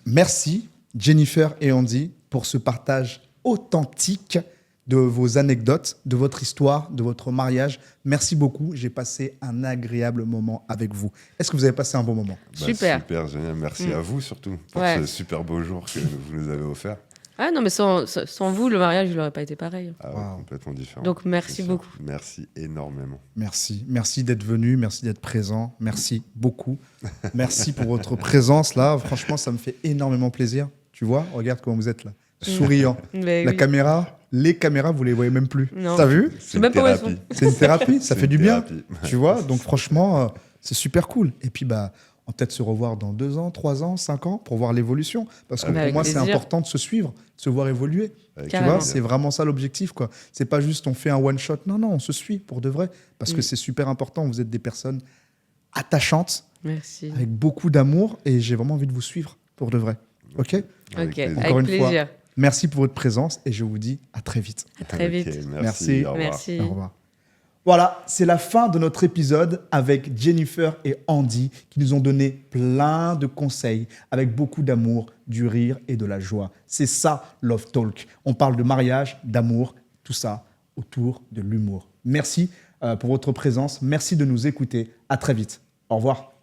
Merci, Jennifer et Andy, pour ce partage authentique de vos anecdotes, de votre histoire, de votre mariage. Merci beaucoup. J'ai passé un agréable moment avec vous. Est-ce que vous avez passé un bon moment? Super. Super, génial. Merci à vous surtout pour Ouais. ce super beau jour que vous nous avez offert. Ah non, mais sans vous, le mariage, il n'aurait pas été pareil. Ah ouais, Wow. complètement différent. Donc, merci C'est sûr. beaucoup. Merci énormément. Merci. Merci d'être venu, merci d'être présent. Merci beaucoup. Merci pour votre présence là. Franchement, ça me fait énormément plaisir. Tu vois, regarde comment vous êtes là. Souriant. Mais La oui. caméra, les caméras, vous les voyez même plus. Non. T'as vu? sais même pas où elles thérapie. C'est une thérapie, ça C'est fait une du bien. thérapie. Tu vois, donc franchement, c'est super cool. Et puis, bah, on va peut-être se revoir dans 2 ans, 3 ans, 5 ans pour voir l'évolution. Parce que Avec pour moi, c'est plaisir. important de se suivre, de se voir évoluer. Avec Tu Carrément. vois, c'est vraiment ça l'objectif, quoi. C'est pas juste on fait un one shot. Non, non, on se suit pour de vrai. Parce que c'est super important. Vous êtes des personnes attachantes, Merci. avec beaucoup d'amour. Et j'ai vraiment envie de vous suivre pour de vrai. OK? Avec Ok, plaisir. Encore avec une fois. plaisir. Merci pour votre présence et je vous dis à très vite. À très Ok, vite. Merci. Au revoir. Merci. Au revoir. Voilà, c'est la fin de notre épisode avec Jennifer et Andy qui nous ont donné plein de conseils avec beaucoup d'amour, du rire et de la joie. C'est ça, Love Talk. On parle de mariage, d'amour, tout ça autour de l'humour. Merci pour votre présence. Merci de nous écouter. À très vite. Au revoir.